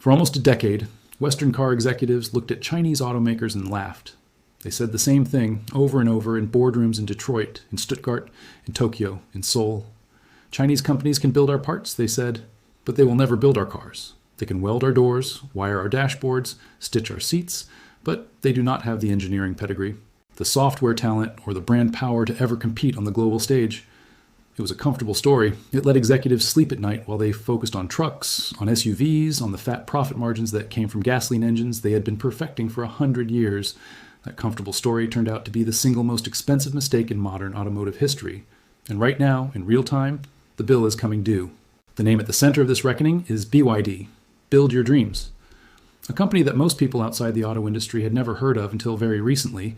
For almost a decade, Western car executives looked at Chinese automakers and laughed. They said the same thing over and over in boardrooms in Detroit, in Stuttgart, in Tokyo, in Seoul. Chinese companies can build our parts, they said, but they will never build our cars. They can weld our doors, wire our dashboards, stitch our seats, but they do not have the engineering pedigree, the software talent, or the brand power to ever compete on the global stage. It was a comfortable story. It let executives sleep at night while they focused on trucks, on SUVs, on the fat profit margins that came from gasoline engines they had been perfecting for 100 years. That comfortable story turned out to be the single most expensive mistake in modern automotive history. And right now, in real time, the bill is coming due. The name at the center of this reckoning is BYD. Build your dreams. A company that most people outside the auto industry had never heard of until very recently,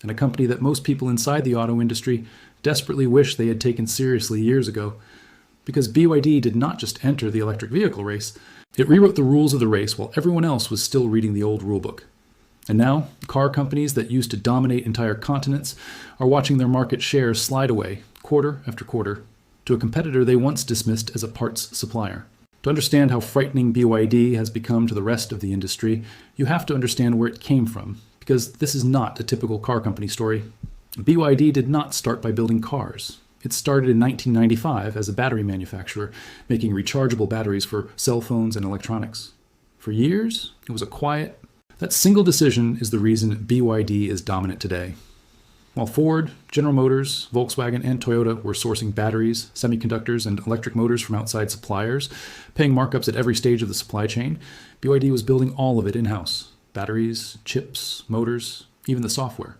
and a company that most people inside the auto industry desperately wish they had taken seriously years ago. Because BYD did not just enter the electric vehicle race, it rewrote the rules of the race while everyone else was still reading the old rulebook. And now, car companies that used to dominate entire continents are watching their market shares slide away, quarter after quarter, to a competitor they once dismissed as a parts supplier. To understand how frightening BYD has become to the rest of the industry, you have to understand where it came from, because this is not a typical car company story. BYD did not start by building cars. It started in 1995 as a battery manufacturer, making rechargeable batteries for cell phones and electronics. For years, it was a quiet. That single decision is the reason BYD is dominant today. While Ford, General Motors, Volkswagen, and Toyota were sourcing batteries, semiconductors, and electric motors from outside suppliers, paying markups at every stage of the supply chain, BYD was building all of it in-house. Batteries, chips, motors, even the software.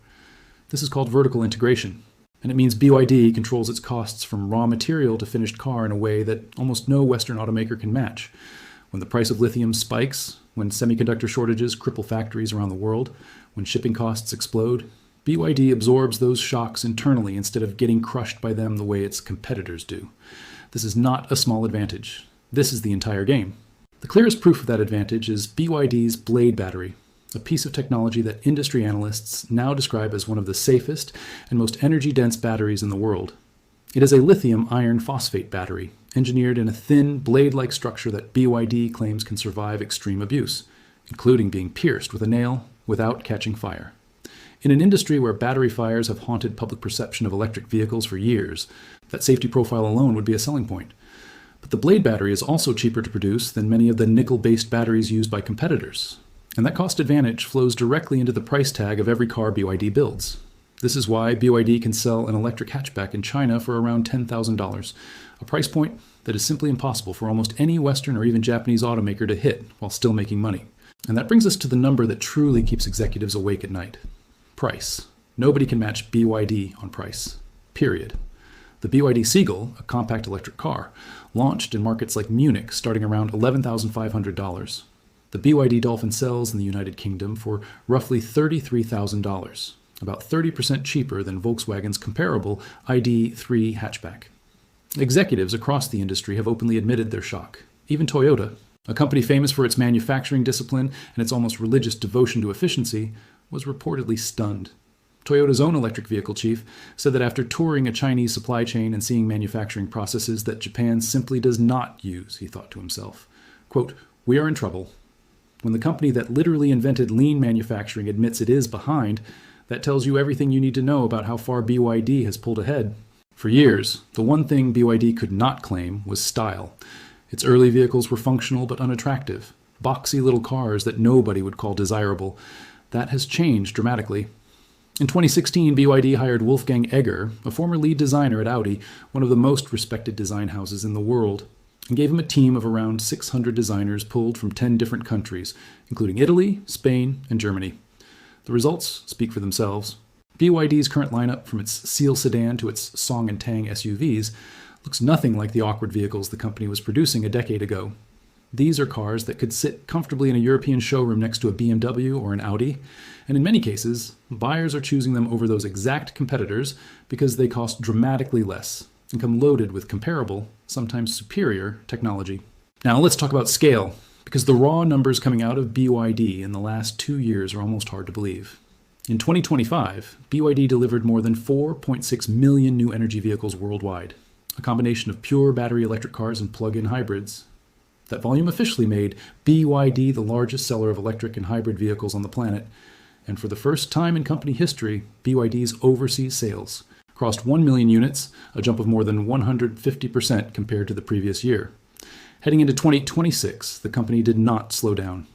This is called vertical integration, and it means BYD controls its costs from raw material to finished car in a way that almost no Western automaker can match. When the price of lithium spikes, when semiconductor shortages cripple factories around the world, when shipping costs explode, BYD absorbs those shocks internally instead of getting crushed by them the way its competitors do. This is not a small advantage. This is the entire game. The clearest proof of that advantage is BYD's Blade battery, a piece of technology that industry analysts now describe as one of the safest and most energy-dense batteries in the world. It is a lithium iron phosphate battery, engineered in a thin, blade-like structure that BYD claims can survive extreme abuse, including being pierced with a nail without catching fire. In an industry where battery fires have haunted public perception of electric vehicles for years, that safety profile alone would be a selling point. But the Blade battery is also cheaper to produce than many of the nickel-based batteries used by competitors. And that cost advantage flows directly into the price tag of every car BYD builds. This is why BYD can sell an electric hatchback in China for around $10,000, a price point that is simply impossible for almost any Western or even Japanese automaker to hit while still making money. And that brings us to the number that truly keeps executives awake at night. Price. Nobody can match BYD on price. Period. The BYD Seagull, a compact electric car, launched in markets like Munich starting around $11,500. The BYD Dolphin sells in the United Kingdom for roughly $33,000, about 30% cheaper than Volkswagen's comparable ID.3 hatchback. Executives across the industry have openly admitted their shock. Even Toyota, a company famous for its manufacturing discipline and its almost religious devotion to efficiency, was reportedly stunned. Toyota's own electric vehicle chief said that after touring a Chinese supply chain and seeing manufacturing processes that Japan simply does not use, he thought to himself, quote, "We are in trouble." When the company that literally invented lean manufacturing admits it is behind, that tells you everything you need to know about how far BYD has pulled ahead. For years, the one thing BYD could not claim was style. Its early vehicles were functional but unattractive, boxy little cars that nobody would call desirable. That has changed dramatically. In 2016, BYD hired Wolfgang Egger, a former lead designer at Audi, one of the most respected design houses in the world, and gave him a team of around 600 designers pulled from 10 different countries, including Italy, Spain, and Germany. The results speak for themselves. BYD's current lineup, from its Seal sedan to its Song and Tang SUVs, looks nothing like the awkward vehicles the company was producing a decade ago. These are cars that could sit comfortably in a European showroom next to a BMW or an Audi, and in many cases, buyers are choosing them over those exact competitors because they cost dramatically less and come loaded with comparable, sometimes superior, technology. Now let's talk about scale, because the raw numbers coming out of BYD in the last 2 years are almost hard to believe. In 2025, BYD delivered more than 4.6 million new energy vehicles worldwide, a combination of pure battery electric cars and plug-in hybrids. That volume officially made BYD the largest seller of electric and hybrid vehicles on the planet. And for the first time in company history, BYD's overseas sales crossed 1 million units, a jump of more than 150% compared to the previous year. Heading into 2026, the company did not slow down.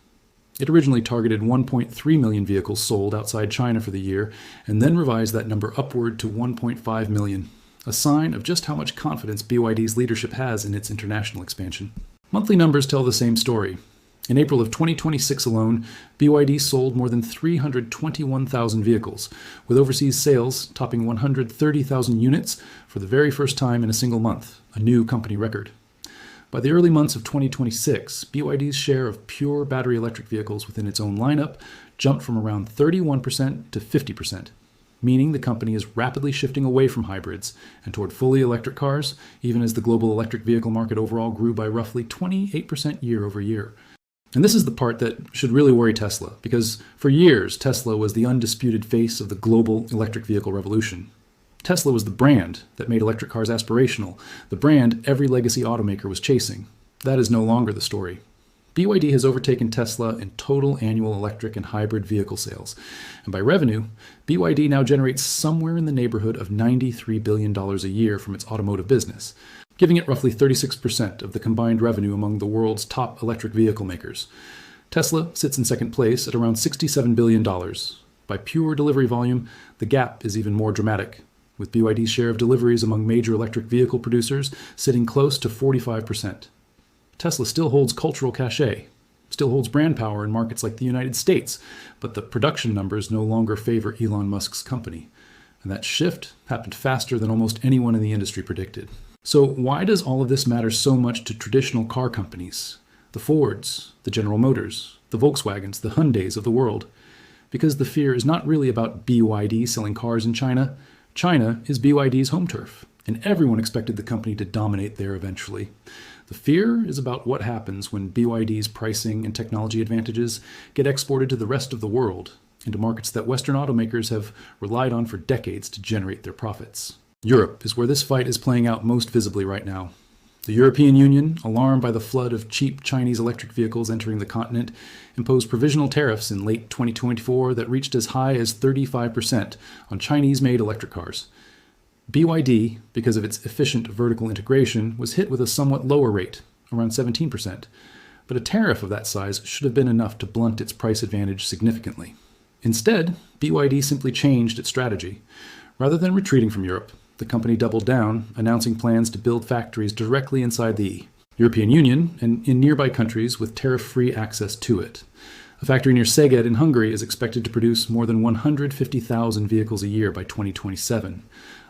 It originally targeted 1.3 million vehicles sold outside China for the year, and then revised that number upward to 1.5 million, a sign of just how much confidence BYD's leadership has in its international expansion. Monthly numbers tell the same story. In April of 2026 alone, BYD sold more than 321,000 vehicles, with overseas sales topping 130,000 units for the very first time in a single month, a new company record. By the early months of 2026, BYD's share of pure battery electric vehicles within its own lineup jumped from around 31% to 50%, meaning the company is rapidly shifting away from hybrids and toward fully electric cars, even as the global electric vehicle market overall grew by roughly 28% year over year. And this is the part that should really worry Tesla, because for years, Tesla was the undisputed face of the global electric vehicle revolution. Tesla was the brand that made electric cars aspirational, the brand every legacy automaker was chasing. That is no longer the story. BYD has overtaken Tesla in total annual electric and hybrid vehicle sales. And by revenue, BYD now generates somewhere in the neighborhood of $93 billion a year from its automotive business, giving it roughly 36% of the combined revenue among the world's top electric vehicle makers. Tesla sits in second place at around $67 billion. By pure delivery volume, the gap is even more dramatic, with BYD's share of deliveries among major electric vehicle producers sitting close to 45%. Tesla still holds cultural cachet, still holds brand power in markets like the United States, but the production numbers no longer favor Elon Musk's company. And that shift happened faster than almost anyone in the industry predicted. So why does all of this matter so much to traditional car companies? The Fords, the General Motors, the Volkswagens, the Hyundais of the world? Because the fear is not really about BYD selling cars in China. China is BYD's home turf, and everyone expected the company to dominate there eventually. The fear is about what happens when BYD's pricing and technology advantages get exported to the rest of the world, into markets that Western automakers have relied on for decades to generate their profits. Europe is where this fight is playing out most visibly right now. The European Union, alarmed by the flood of cheap Chinese electric vehicles entering the continent, imposed provisional tariffs in late 2024 that reached as high as 35% on Chinese-made electric cars. BYD, because of its efficient vertical integration, was hit with a somewhat lower rate, around 17%. But a tariff of that size should have been enough to blunt its price advantage significantly. Instead, BYD simply changed its strategy. Rather than retreating from Europe, the company doubled down, announcing plans to build factories directly inside the European Union and in nearby countries with tariff-free access to it. A factory near Szeged in Hungary is expected to produce more than 150,000 vehicles a year by 2027.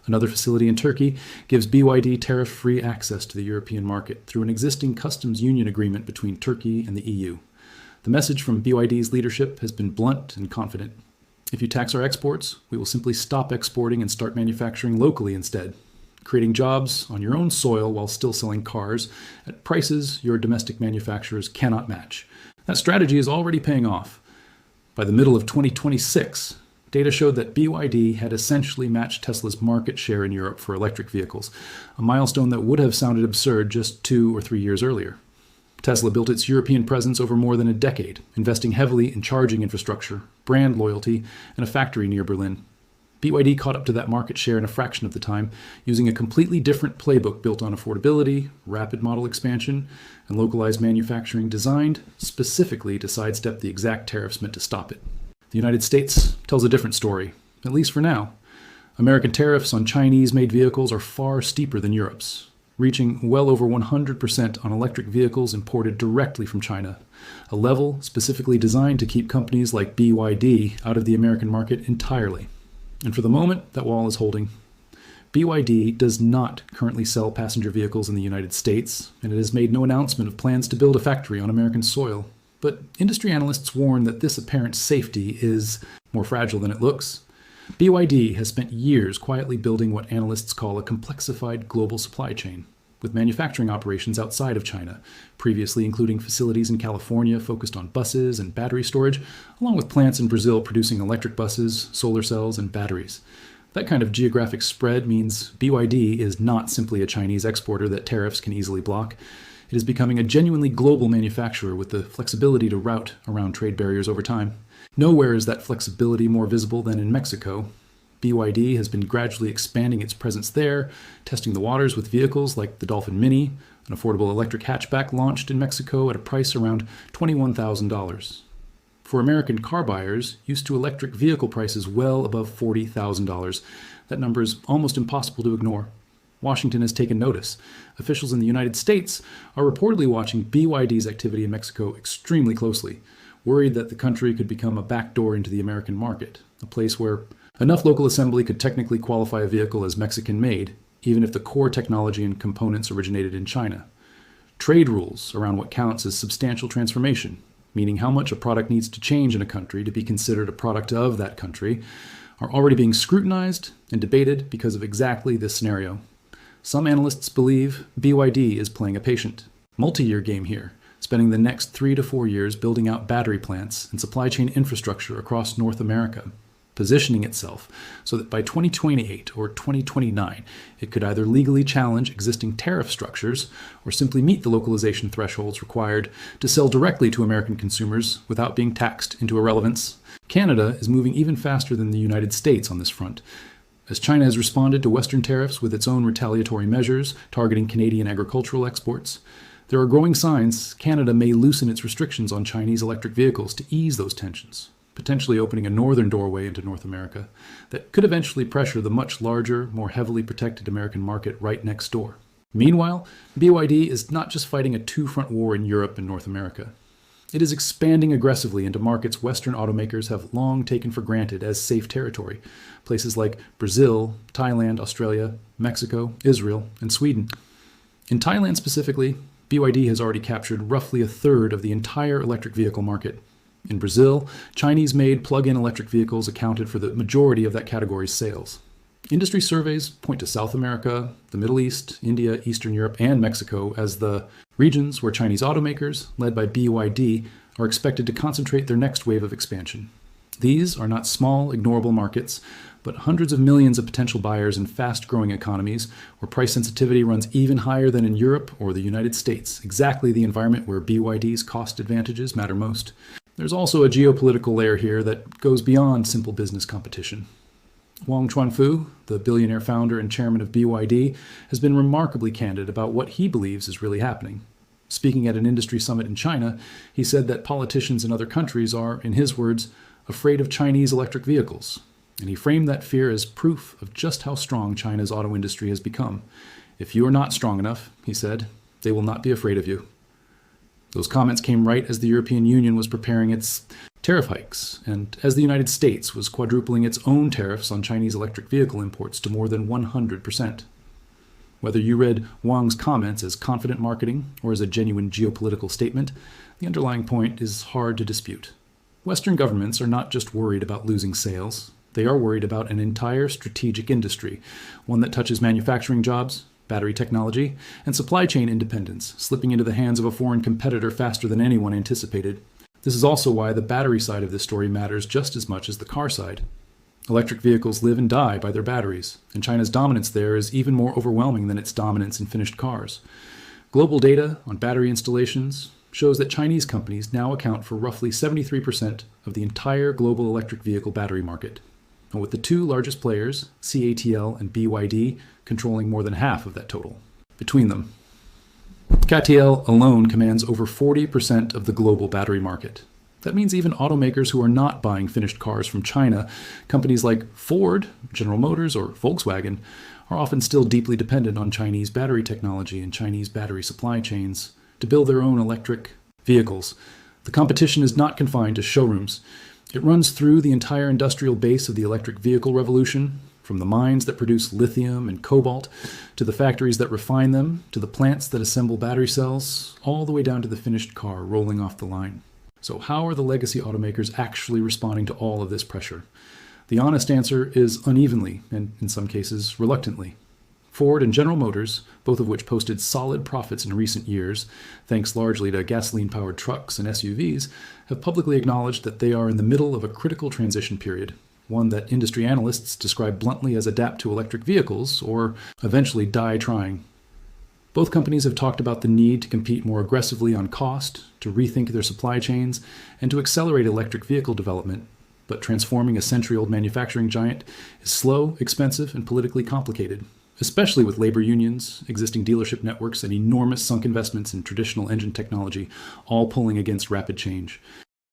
Another facility in Turkey gives BYD tariff-free access to the European market through an existing customs union agreement between Turkey and the EU. The message from BYD's leadership has been blunt and confident. If you tax our exports, we will simply stop exporting and start manufacturing locally instead, creating jobs on your own soil while still selling cars at prices your domestic manufacturers cannot match. That strategy is already paying off. By the middle of 2026, data showed that BYD had essentially matched Tesla's market share in Europe for electric vehicles, a milestone that would have sounded absurd just 2 or 3 years earlier. Tesla built its European presence over more than a decade, investing heavily in charging infrastructure, brand loyalty, and a factory near Berlin. BYD caught up to that market share in a fraction of the time, using a completely different playbook built on affordability, rapid model expansion, and localized manufacturing designed specifically to sidestep the exact tariffs meant to stop it. The United States tells a different story, at least for now. American tariffs on Chinese-made vehicles are far steeper than Europe's, reaching well over 100% on electric vehicles imported directly from China, a level specifically designed to keep companies like BYD out of the American market entirely. And for the moment, that wall is holding. BYD does not currently sell passenger vehicles in the United States, and it has made no announcement of plans to build a factory on American soil. But industry analysts warn that this apparent safety is more fragile than it looks. BYD has spent years quietly building what analysts call a complexified global supply chain, with manufacturing operations outside of China, previously including facilities in California focused on buses and battery storage, along with plants in Brazil producing electric buses, solar cells, and batteries. That kind of geographic spread means BYD is not simply a Chinese exporter that tariffs can easily block. It is becoming a genuinely global manufacturer with the flexibility to route around trade barriers over time. Nowhere is that flexibility more visible than in Mexico. BYD has been gradually expanding its presence there, testing the waters with vehicles like the Dolphin Mini, an affordable electric hatchback launched in Mexico at a price around $21,000. For American car buyers used to electric vehicle prices well above $40,000, that number is almost impossible to ignore. Washington has taken notice. Officials in the United States are reportedly watching BYD's activity in Mexico extremely closely, worried that the country could become a backdoor into the American market, a place where enough local assembly could technically qualify a vehicle as Mexican-made, even if the core technology and components originated in China. Trade rules around what counts as substantial transformation, meaning how much a product needs to change in a country to be considered a product of that country, are already being scrutinized and debated because of exactly this scenario. Some analysts believe BYD is playing a patient, multi-year game here, spending the next 3 to 4 years building out battery plants and supply chain infrastructure across North America, positioning itself so that by 2028 or 2029, it could either legally challenge existing tariff structures or simply meet the localization thresholds required to sell directly to American consumers without being taxed into irrelevance. Canada is moving even faster than the United States on this front, as China has responded to Western tariffs with its own retaliatory measures targeting Canadian agricultural exports. There are growing signs Canada may loosen its restrictions on Chinese electric vehicles to ease those tensions, potentially opening a northern doorway into North America that could eventually pressure the much larger, more heavily protected American market right next door. Meanwhile, BYD is not just fighting a two-front war in Europe and North America. It is expanding aggressively into markets Western automakers have long taken for granted as safe territory, places like Brazil, Thailand, Australia, Mexico, Israel, and Sweden. In Thailand specifically, BYD has already captured roughly a third of the entire electric vehicle market. In Brazil, Chinese-made plug-in electric vehicles accounted for the majority of that category's sales. Industry surveys point to South America, the Middle East, India, Eastern Europe, and Mexico as the regions where Chinese automakers, led by BYD, are expected to concentrate their next wave of expansion. These are not small, ignorable markets, but hundreds of millions of potential buyers in fast-growing economies where price sensitivity runs even higher than in Europe or the United States, exactly the environment where BYD's cost advantages matter most. There's also a geopolitical layer here that goes beyond simple business competition. Wang Chuanfu, the billionaire founder and chairman of BYD, has been remarkably candid about what he believes is really happening. Speaking at an industry summit in China, he said that politicians in other countries are, in his words, afraid of Chinese electric vehicles. And he framed that fear as proof of just how strong China's auto industry has become. If you are not strong enough, he said, they will not be afraid of you. Those comments came right as the European Union was preparing its tariff hikes, and as the United States was quadrupling its own tariffs on Chinese electric vehicle imports to more than 100%. Whether you read Wang's comments as confident marketing or as a genuine geopolitical statement, the underlying point is hard to dispute. Western governments are not just worried about losing sales, they are worried about an entire strategic industry, one that touches manufacturing jobs, battery technology, and supply chain independence, slipping into the hands of a foreign competitor faster than anyone anticipated. This is also why the battery side of this story matters just as much as the car side. Electric vehicles live and die by their batteries, and China's dominance there is even more overwhelming than its dominance in finished cars. Global data on battery installations shows that Chinese companies now account for roughly 73% of the entire global electric vehicle battery market, and with the two largest players, CATL and BYD, controlling more than half of that total. Between them, CATL alone commands over 40% of the global battery market. That means even automakers who are not buying finished cars from China, companies like Ford, General Motors, or Volkswagen, are often still deeply dependent on Chinese battery technology and Chinese battery supply chains to build their own electric vehicles. The competition is not confined to showrooms. It runs through the entire industrial base of the electric vehicle revolution, from the mines that produce lithium and cobalt, to the factories that refine them, to the plants that assemble battery cells, all the way down to the finished car rolling off the line. So how are the legacy automakers actually responding to all of this pressure? The honest answer is unevenly, and in some cases, reluctantly. Ford and General Motors, both of which posted solid profits in recent years, thanks largely to gasoline-powered trucks and SUVs, have publicly acknowledged that they are in the middle of a critical transition period, one that industry analysts describe bluntly as adapt to electric vehicles or eventually die trying. Both companies have talked about the need to compete more aggressively on cost, to rethink their supply chains, and to accelerate electric vehicle development. But transforming a century-old manufacturing giant is slow, expensive, and politically complicated, especially with labor unions, existing dealership networks, and enormous sunk investments in traditional engine technology, all pulling against rapid change.